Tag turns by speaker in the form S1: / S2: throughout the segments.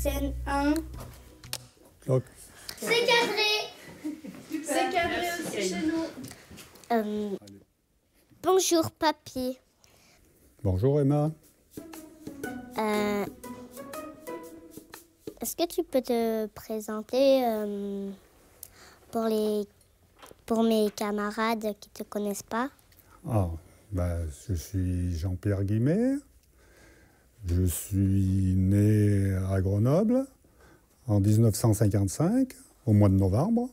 S1: Scène 1.
S2: Cloc.
S1: C'est cadré.
S3: C'est cadré aussi chez nous.
S1: Bonjour, papy.
S2: Bonjour Emma.
S1: Est-ce que tu peux te présenter pour mes camarades qui ne te connaissent pas?
S2: Je suis Jean-Pierre Guimet. Je suis né à Grenoble en 1955, au mois de novembre.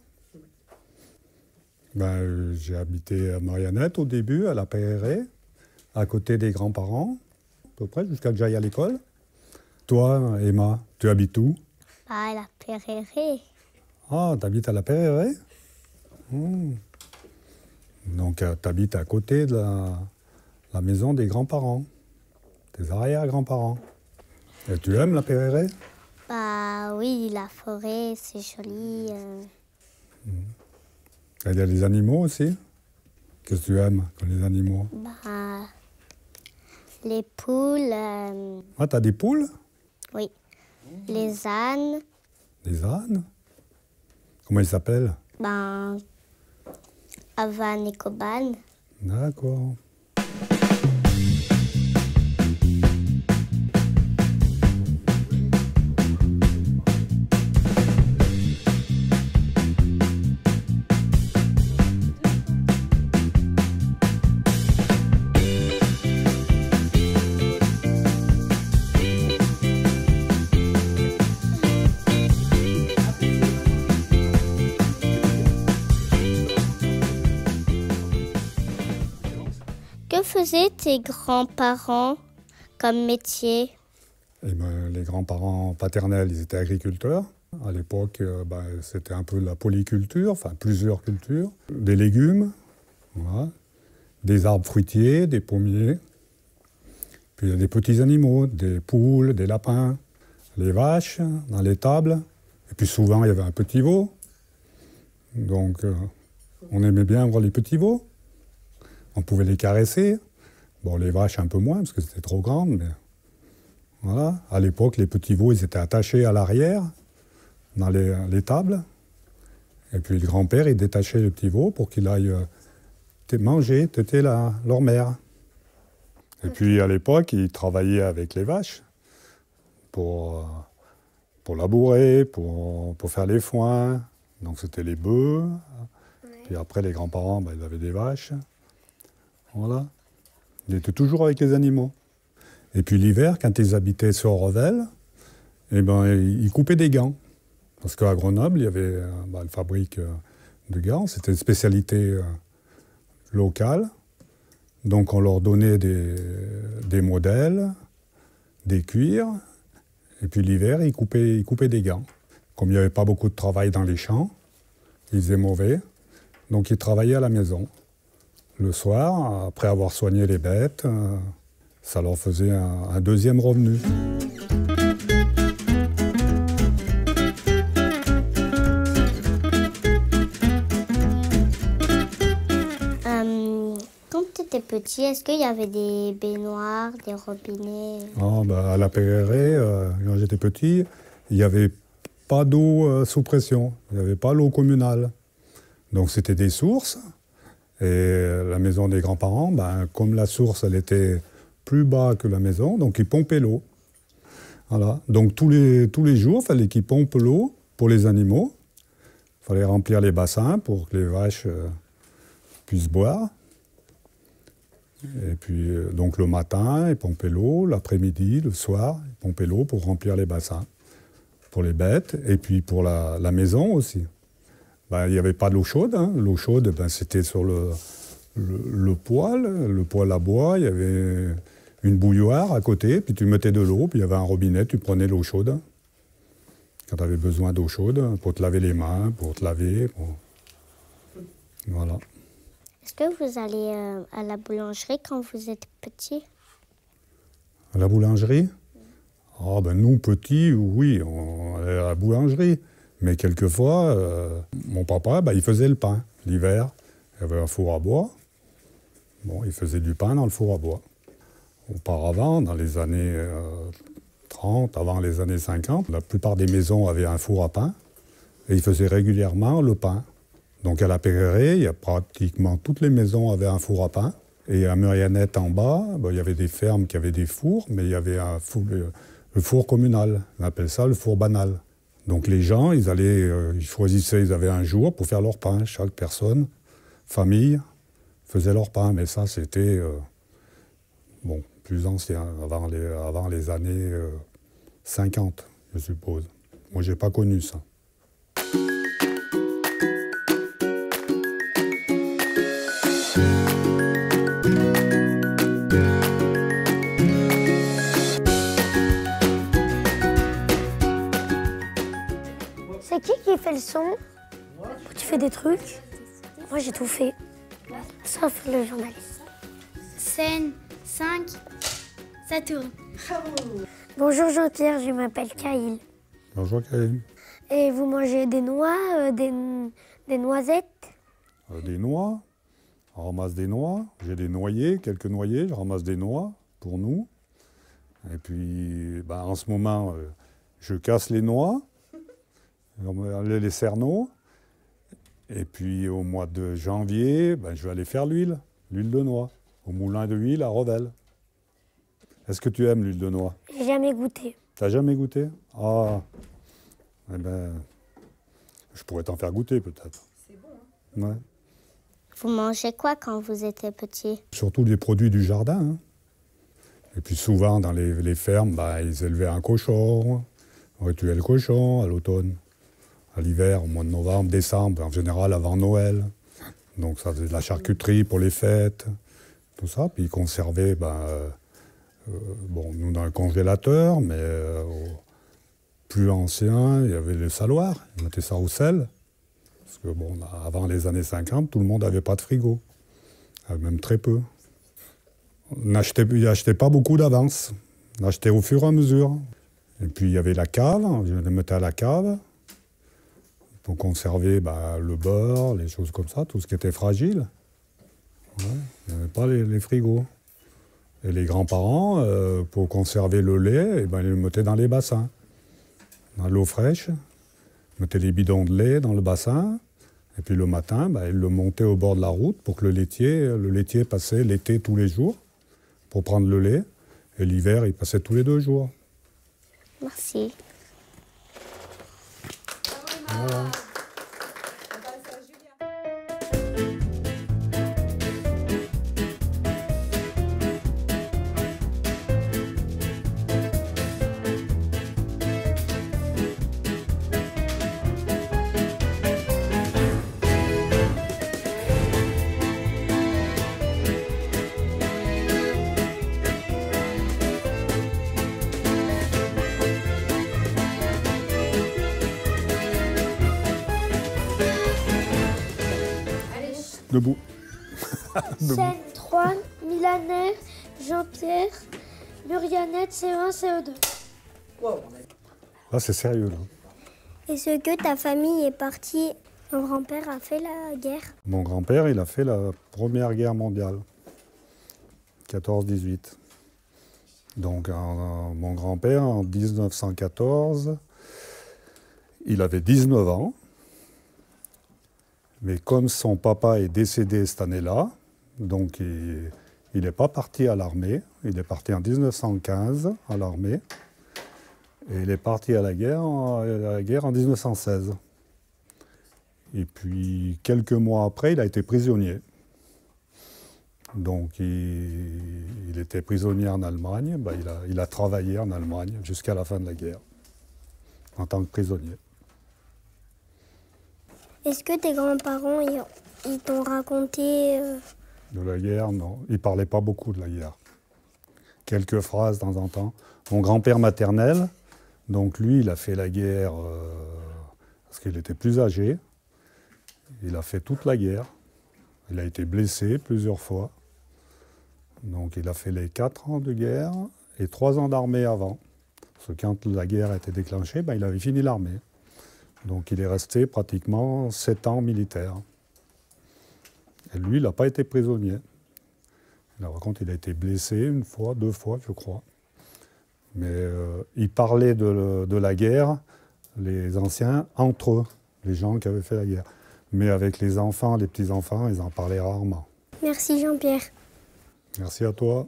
S2: J'ai habité à Mariannette au début, à la Perreret, à côté des grands-parents, à peu près, jusqu'à que j'aille à l'école. Toi, Emma, tu habites où?
S1: À la Perreret.
S2: Ah, tu habites à la Perreret? Donc, tu habites à côté de la maison des grands-parents, des arrière-grands-parents. Et tu aimes la Perreret?
S1: Oui, la forêt, c'est joli.
S2: Il y a les animaux aussi? Qu'est-ce que tu aimes comme les animaux?
S1: Les poules.
S2: Ah, t'as des poules?
S1: Oui. Les ânes.
S2: Des ânes? Comment ils s'appellent?
S1: Avan et Coban.
S2: D'accord.
S1: Que faisaient tes grands-parents comme métier?
S2: Les grands-parents paternels, ils étaient agriculteurs. À l'époque, c'était un peu la polyculture, enfin plusieurs cultures. Des légumes, voilà. Des arbres fruitiers, des pommiers. Puis il y a des petits animaux, des poules, des lapins, les vaches dans l'étable. Et puis souvent, il y avait un petit veau. Donc, on aimait bien voir les petits veaux. On pouvait les caresser. Bon, les vaches un peu moins, parce que c'était trop grande, mais voilà. À l'époque, les petits veaux, ils étaient attachés à l'arrière, dans l'étable. Et puis le grand-père, il détachait le petit veau pour qu'il aille manger, téter leur mère. Et puis à l'époque, il travaillait avec les vaches pour labourer, pour faire les foins. Donc c'était les bœufs. Ouais. Puis après, les grands-parents, ils avaient des vaches. Voilà. Il était toujours avec les animaux. Et puis l'hiver, quand ils habitaient sur Revel, ils coupaient des gants. Parce qu'à Grenoble, il y avait une fabrique de gants. C'était une spécialité locale. Donc on leur donnait des modèles, des cuirs. Et puis l'hiver, ils coupaient des gants. Comme il n'y avait pas beaucoup de travail dans les champs, il faisait mauvais. Donc ils travaillaient à la maison. Le soir, après avoir soigné les bêtes, ça leur faisait un deuxième revenu.
S1: Quand tu étais petit, est-ce qu'il y avait des baignoires, des robinets?
S2: À la Perreret, quand j'étais petit, il n'y avait pas d'eau sous pression. Il n'y avait pas l'eau communale. Donc c'était des sources. Et la maison des grands-parents, comme la source, elle était plus bas que la maison, donc ils pompaient l'eau. Voilà. Donc tous les jours, il fallait qu'ils pompent l'eau pour les animaux. Il fallait remplir les bassins pour que les vaches puissent boire. Et puis, donc le matin, ils pompaient l'eau, l'après-midi, le soir, ils pompaient l'eau pour remplir les bassins. Pour les bêtes, et puis pour la maison aussi. Il n'y avait pas d'eau chaude. Hein. L'eau chaude, c'était sur le poêle à bois. Il y avait une bouilloire à côté, puis tu mettais de l'eau, puis il y avait un robinet, tu prenais l'eau chaude. Quand tu avais besoin d'eau chaude, pour te laver les mains, pour te laver. Voilà.
S1: Est-ce que vous allez à la boulangerie quand vous êtes petit?
S2: À la boulangerie? Nous, petits, oui, on allait à la boulangerie. Mais quelquefois, mon papa, il faisait le pain l'hiver. Il y avait un four à bois. Bon, il faisait du pain dans le four à bois. Auparavant, dans les années 30, avant les années 50, la plupart des maisons avaient un four à pain et ils faisaient régulièrement le pain. Donc à la Pérérée, il y a pratiquement toutes les maisons avaient un four à pain. Et à Murianette en bas, il y avait des fermes qui avaient des fours, mais il y avait le four communal. On appelle ça le four banal. Donc les gens, ils choisissaient, ils avaient un jour pour faire leur pain. Chaque personne, famille, faisait leur pain. Mais ça, c'était plus ancien, avant les années 50, je suppose. Moi, je n'ai pas connu ça.
S4: C'est qui fait le son? Tu fais des trucs? Moi, j'ai tout fait, sauf le journaliste.
S1: Scène 5, ça tourne.
S4: Bonjour Jean-Pierre, je m'appelle Kaïl.
S2: Bonjour Kaïl.
S4: Et vous mangez des noix, des noisettes?
S2: Des noix, on ramasse des noix. J'ai des noyers, quelques noyers, je ramasse des noix pour nous. Et puis, en ce moment, je casse les noix, les cerneaux. Et puis, au mois de janvier, je vais aller faire l'huile de noix, au moulin de huile à Revel. Est-ce que tu aimes l'huile de noix?
S4: J'ai jamais goûté.
S2: T'as jamais goûté? Ah, je pourrais t'en faire goûter peut-être.
S3: C'est bon, hein?
S2: Ouais.
S1: Vous mangez quoi quand vous étiez petit?
S2: Surtout des produits du jardin. Hein. Et puis souvent, dans les fermes, ils élevaient un cochon. On tuait le cochon à l'automne, à l'hiver, au mois de novembre, décembre, en général avant Noël. Donc ça faisait de la charcuterie pour les fêtes, tout ça. Puis ils conservaient, nous dans le congélateur, mais plus ancien, il y avait le saloir. Ils mettaient ça au sel. Parce que avant les années 50, tout le monde n'avait pas de frigo. Même très peu. On n'achetait pas beaucoup d'avance. On achetait au fur et à mesure. Et puis il y avait la cave, je les mettais à la cave pour conserver le beurre, les choses comme ça, tout ce qui était fragile. Ouais, il n'y avait pas les frigos. Et les grands-parents, pour conserver le lait, ils le mettaient dans les bassins. Dans l'eau fraîche, ils mettaient les bidons de lait dans le bassin. Et puis le matin, ils le montaient au bord de la route pour que le laitier passait l'été tous les jours pour prendre le lait. Et l'hiver, il passait tous les 2 jours.
S1: Merci.
S2: Voilà. Debout.
S4: Scène 3, Milanais, Jean-Pierre, Murianette, CE1, CE2.
S3: Wow.
S2: Là, c'est sérieux, là.
S4: Est-ce que ta famille est partie? Mon grand-père a fait la guerre.
S2: Mon grand-père, il a fait la Première Guerre mondiale, 14-18. Donc, mon grand-père, en 1914, il avait 19 ans. Mais comme son papa est décédé cette année-là, donc il n'est pas parti à l'armée. Il est parti en 1915 à l'armée. Et il est parti à la guerre en 1916. Et puis, quelques mois après, il a été prisonnier. Donc, il était prisonnier en Allemagne. Il a travaillé en Allemagne jusqu'à la fin de la guerre, en tant que prisonnier.
S4: Est-ce que tes grands-parents, ils t'ont raconté...
S2: De la guerre, non. Ils ne parlaient pas beaucoup de la guerre. Quelques phrases de temps en temps. Mon grand-père maternel, donc lui, il a fait la guerre parce qu'il était plus âgé. Il a fait toute la guerre. Il a été blessé plusieurs fois. Donc il a fait les 4 ans de guerre et 3 ans d'armée avant. Parce que quand la guerre a été déclenchée, il avait fini l'armée. Donc il est resté pratiquement 7 ans militaire. Et lui, il n'a pas été prisonnier. Là, par contre, il a été blessé 1 fois, 2 fois, je crois. Mais ils parlaient de la guerre, les anciens, entre eux, les gens qui avaient fait la guerre. Mais avec les enfants, les petits-enfants, ils en parlaient rarement.
S4: Merci Jean-Pierre.
S2: Merci à toi.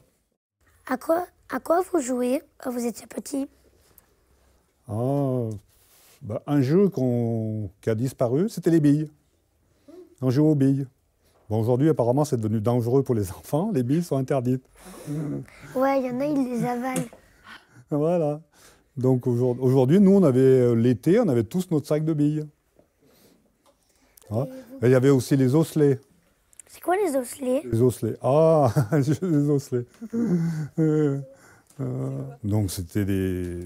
S4: À quoi vous jouez quand vous étiez petit?
S2: Un jeu qui a disparu, c'était les billes. On jouait aux billes. Bon, aujourd'hui, apparemment, c'est devenu dangereux pour les enfants. Les billes sont interdites.
S4: Ouais, il y en a, ils les avalent.
S2: Voilà. Donc aujourd'hui, nous, on avait l'été, on avait tous notre sac de billes. Et il y avait aussi les osselets.
S4: C'est quoi les osselets?
S2: Les osselets. Ah, les osselets. Donc c'était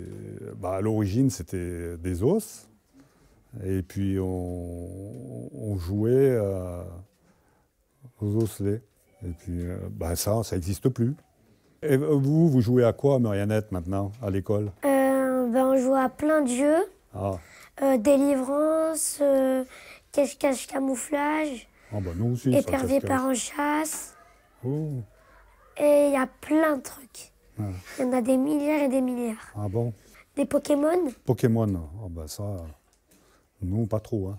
S2: à l'origine, c'était des os. Et puis on jouait aux osselets. Et puis ça n'existe plus. Et vous jouez à quoi, Mariannette, maintenant, à l'école?
S4: On joue à plein de jeux.
S2: Ah.
S4: Délivrance, cache-cache camouflage,
S2: Nous aussi,
S4: épervier part en chasse.
S2: Oh.
S4: Et il y a plein de trucs.
S2: Ah.
S4: Il y en a des milliards et des milliards.
S2: Ah bon?
S4: Des Pokémon?
S2: Pokémon, ça, nous, pas trop. Hein.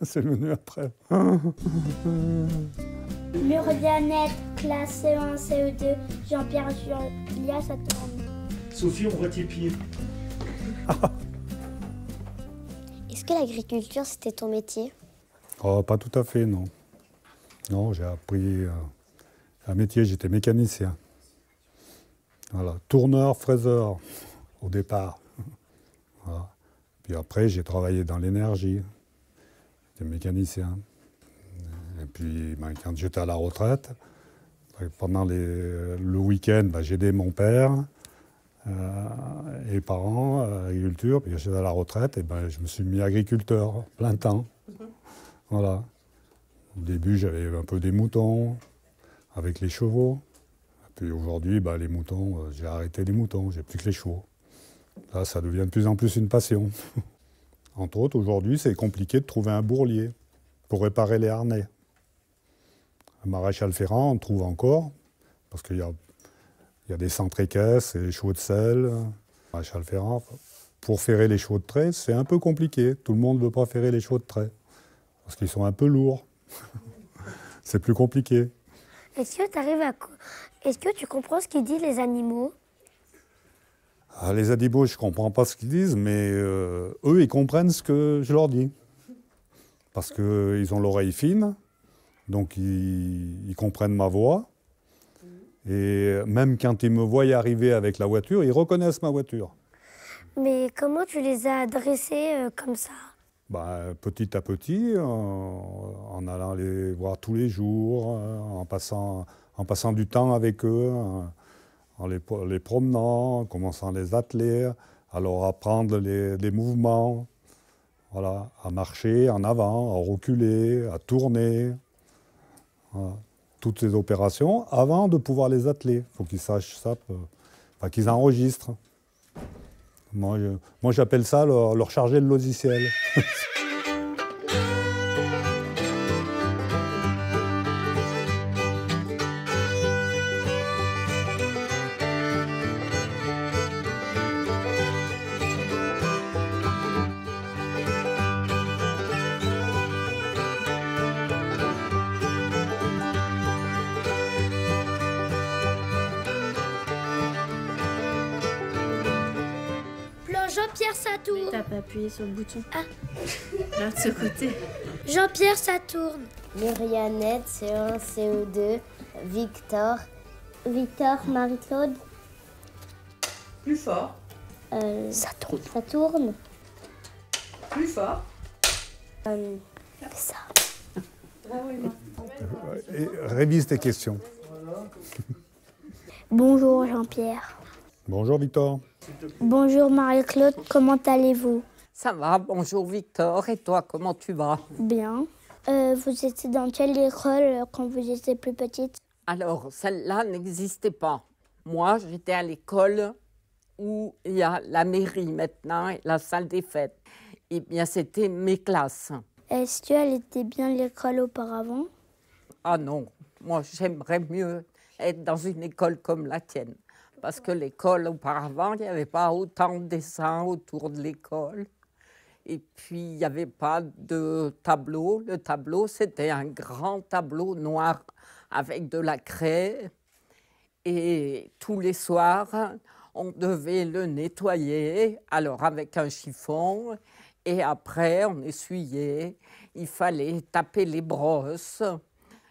S2: C'est venu après.
S1: Mariannette, classe CE1, CE2, Jean-Pierre, Julia, ça tourne.
S5: Sophie, on voit tes pieds.
S1: Est-ce que l'agriculture, c'était ton métier?
S2: Pas tout à fait, non. Non, j'ai appris un métier, j'étais mécanicien. Voilà, tourneur, fraiseur, au départ. Voilà. Puis après, j'ai travaillé dans l'énergie. J'étais mécanicien. Et puis, quand j'étais à la retraite, pendant le week-end, j'aidais mon père et les parents à l'agriculture. Puis j'étais à la retraite, et je me suis mis agriculteur, plein temps. Voilà. Au début, j'avais un peu des moutons, avec les chevaux. Puis aujourd'hui, les moutons, j'ai arrêté les moutons, j'ai plus que les chevaux. Là, ça devient de plus en plus une passion. Entre autres, aujourd'hui, c'est compliqué de trouver un bourlier pour réparer les harnais. À Maréchal-Ferrand, on trouve encore, parce qu'il y a des centres équestres et des chevaux de selle. Maréchal-Ferrand, pour ferrer les chevaux de trait, c'est un peu compliqué. Tout le monde ne veut pas ferrer les chevaux de trait, parce qu'ils sont un peu lourds. C'est plus compliqué.
S4: Est-ce que tu comprends ce qu'ils disent les animaux?
S2: Les animaux, je ne comprends pas ce qu'ils disent, mais eux, ils comprennent ce que je leur dis. Parce qu'ils ont l'oreille fine, donc ils comprennent ma voix. Et même quand ils me voient arriver avec la voiture, ils reconnaissent ma voiture.
S4: Mais comment tu les as adressés comme ça?
S2: Petit à petit, en allant les voir tous les jours, en passant du temps avec eux, en les promenant, en commençant à les atteler, à leur apprendre les mouvements, voilà, à marcher en avant, à reculer, à tourner. Voilà. Toutes ces opérations avant de pouvoir les atteler. Il faut qu'ils sachent ça, qu'ils enregistrent. Moi, j'appelle ça leur charger le logiciel.
S4: Jean-Pierre, ça tourne.
S3: T'as pas appuyé sur le bouton.
S4: Ah.
S3: Là, de ce côté.
S4: Jean-Pierre, ça tourne.
S1: Mariannette, CE1, CE2, Victor, Marie-Claude.
S3: Plus fort.
S4: Ça tourne.
S1: Ça tourne.
S3: Plus fort.
S1: Ça.
S3: Bravo, Emma.
S2: Révise tes questions.
S1: Bonjour Jean-Pierre.
S2: Bonjour Victor.
S1: Bonjour Marie-Claude, comment allez-vous?
S6: Ça va, bonjour Victor, et toi, comment tu vas?
S1: Bien. Vous étiez dans quelle école quand vous étiez plus petite?
S6: Alors, celle-là n'existait pas. Moi, j'étais à l'école où il y a la mairie maintenant et la salle des fêtes. Eh bien, c'était mes classes.
S1: Est-ce qu'elle était bien l'école auparavant?
S6: Ah non, moi, j'aimerais mieux être dans une école comme la tienne. Parce que l'école, auparavant, il n'y avait pas autant de dessins autour de l'école. Et puis, il n'y avait pas de tableau. Le tableau, c'était un grand tableau noir avec de la craie. Et tous les soirs, on devait le nettoyer, alors avec un chiffon. Et après, on essuyait. Il fallait taper les brosses.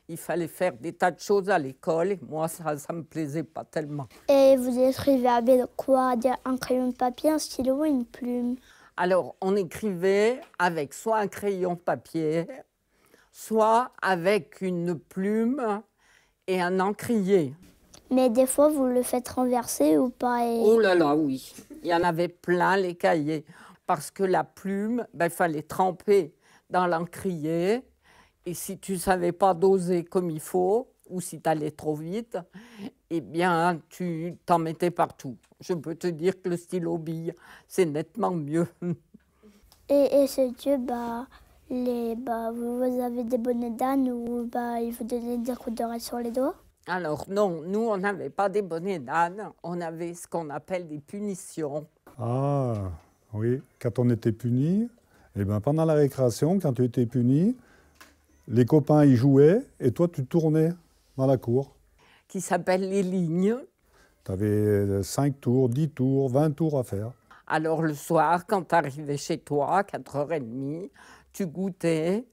S6: Il fallait faire des tas de choses à l'école. Et moi, ça ne me plaisait pas tellement.
S1: Et vous écrivez avec quoi? Un crayon de papier, un stylo ou une plume?
S6: Alors, on écrivait avec soit un crayon de papier, soit avec une plume et un encrier.
S1: Mais des fois, vous le faites renverser ou pas?
S6: Oh là là, oui. Il y en avait plein, les cahiers. Parce que la plume, il fallait tremper dans l'encrier. Et si tu ne savais pas doser comme il faut, ou si tu allais trop vite, eh bien, tu t'en mettais partout. Je peux te dire que le stylo bille, c'est nettement mieux.
S1: Et est-ce que vous avez des bonnets d'âne ou ils vous donnaient des coups d'oreille sur les doigts?
S6: Alors non, nous, on n'avait pas des bonnets d'âne, on avait ce qu'on appelle des punitions.
S2: Ah, oui, quand on était puni, eh ben, pendant la récréation, quand tu étais puni, les copains y jouaient et toi, tu tournais dans la cour.
S6: Qui s'appellent les lignes.
S2: Tu avais 5 tours, 10 tours, 20 tours à faire.
S6: Alors le soir, quand tu arrivais chez toi, à 4h30, tu goûtais.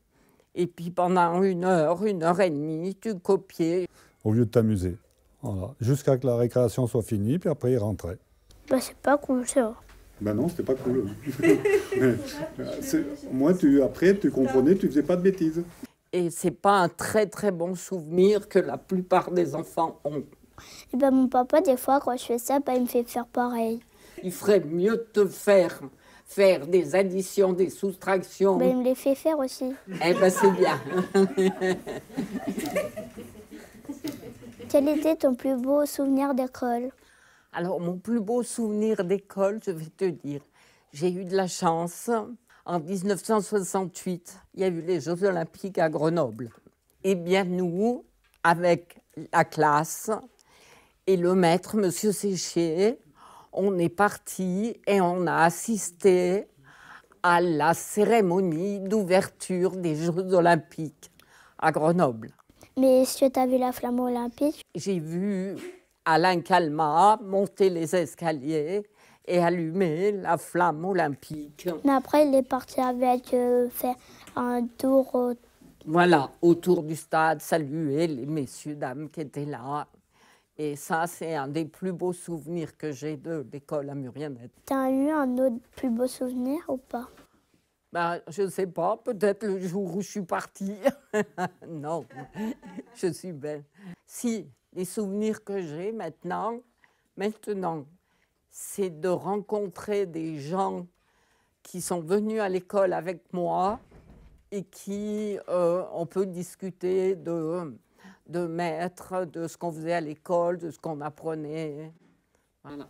S6: Et puis pendant 1h, 1h30, tu copiais.
S2: Au lieu de t'amuser. Voilà. Jusqu'à ce que la récréation soit finie, puis après, ils rentraient.
S1: C'est pas cool, ça.
S2: Ben non, c'était pas cool. Moi, après, tu comprenais, tu faisais pas de bêtises.
S6: Et c'est pas un très très bon souvenir que la plupart des enfants ont.
S1: Et mon papa, des fois, quand je fais ça, il me fait faire pareil.
S6: Il ferait mieux de te faire des additions, des soustractions.
S1: Il me les fait faire aussi.
S6: Eh ben c'est bien.
S1: Quel était ton plus beau souvenir d'école?
S6: Alors, mon plus beau souvenir d'école, je vais te dire, j'ai eu de la chance. En 1968, il y a eu les Jeux Olympiques à Grenoble. Eh bien, nous, avec la classe et le maître, M. Séchier, on est partis et on a assisté à la cérémonie d'ouverture des Jeux Olympiques à Grenoble.
S1: Mais est-ce que tu as vu la flamme olympique?
S6: J'ai vu Alain Calmat monter les escaliers et allumer la flamme olympique.
S1: Mais après, il est parti avec faire un tour.
S6: Voilà, autour du stade, saluer les messieurs, dames qui étaient là. Et ça, c'est un des plus beaux souvenirs que j'ai de l'école à Muriennette.
S1: Tu as eu un autre plus beau souvenir ou pas?
S6: Je ne sais pas, peut-être le jour où je suis partie. Non, je suis belle. Si, les souvenirs que j'ai maintenant, c'est de rencontrer des gens qui sont venus à l'école avec moi et qui, on peut discuter de maîtres, de ce qu'on faisait à l'école, de ce qu'on apprenait. Voilà.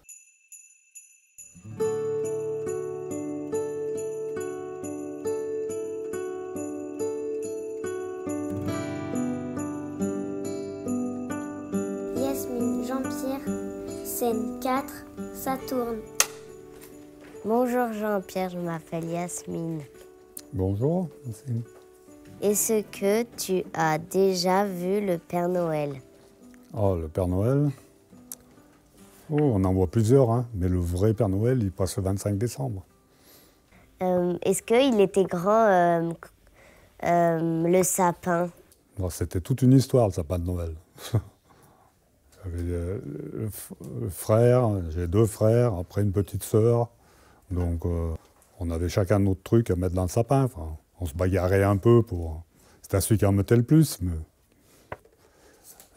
S7: Jean-Pierre, scène 4, ça tourne.
S8: Bonjour Jean-Pierre, je m'appelle Yasmine.
S2: Bonjour.
S8: Est-ce que tu as déjà vu le Père Noël?
S2: Oh, le Père Noël. Oh, on en voit plusieurs, hein. Mais le vrai Père Noël, il passe le 25 décembre.
S8: Est-ce qu'il était grand, le sapin?
S2: Bon, c'était toute une histoire, le sapin de Noël. J'avais le frère, j'ai 2 frères, après une petite sœur. Donc, on avait chacun notre truc à mettre dans le sapin. Enfin, on se bagarrait un peu pour... C'était celui qui en mettait le plus. Mais...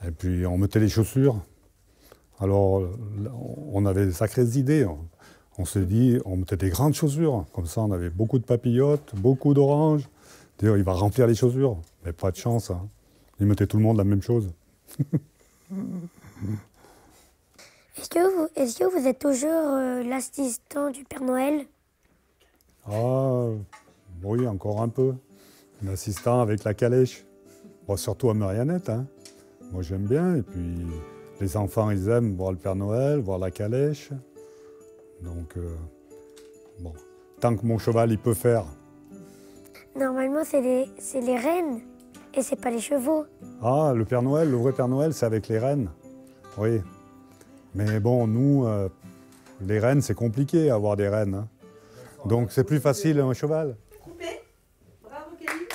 S2: Et puis, on mettait les chaussures. Alors, on avait des sacrées idées. On s'est dit, on mettait des grandes chaussures. Comme ça, on avait beaucoup de papillotes, beaucoup d'oranges. D'ailleurs, il va remplir les chaussures. Mais pas de chance. Hein. Il mettait tout le monde la même chose.
S4: Est-ce que vous êtes toujours l'assistant du Père Noël?
S2: Ah, oui, encore un peu. L'assistant avec la calèche. Bon, surtout à Muriennette. Hein. Moi, j'aime bien. Et puis, Les enfants, ils aiment voir le Père Noël, voir la calèche. Donc, bon, tant que mon cheval, il peut faire.
S4: Normalement, c'est les rennes et c'est pas les chevaux.
S2: Ah, le Père Noël, le vrai Père Noël, c'est avec les rennes. Oui. Mais bon, nous, les rennes, c'est compliqué, avoir des rennes. Hein. Donc, c'est plus facile un cheval.
S3: Coupé. Bravo, Camille.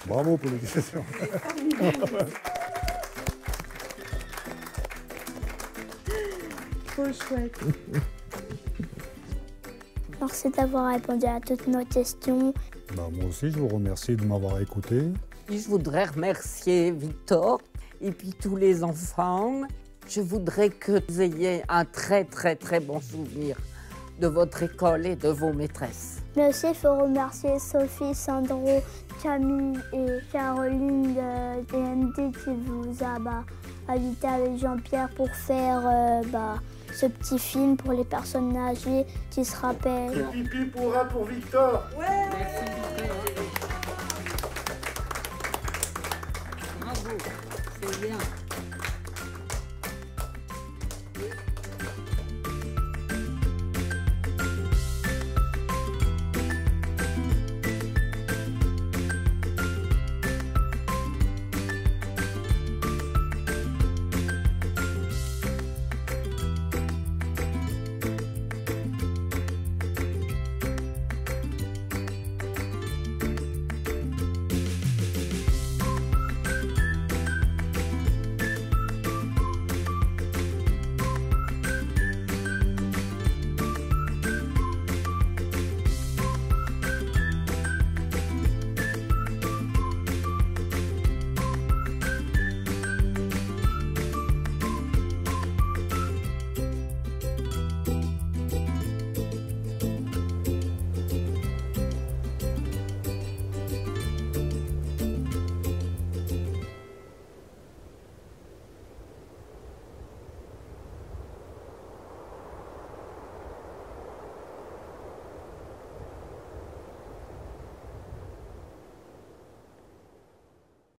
S2: Bravo pour les questions.
S3: Trop chouette.
S1: Merci d'avoir répondu à toutes nos questions.
S2: Bah, moi aussi, je vous remercie de m'avoir écouté.
S6: Puis je voudrais remercier Victor et puis tous les enfants. Je voudrais que vous ayez un très bon souvenir de votre école et de vos maîtresses.
S1: Mais aussi, il faut remercier Sophie, Sandro, Camille et Caroline de DMD qui vous a invité avec Jean-Pierre pour faire ce petit film pour les personnes âgées qui se rappellent.
S5: Pipi pour Victor.
S3: Ouais.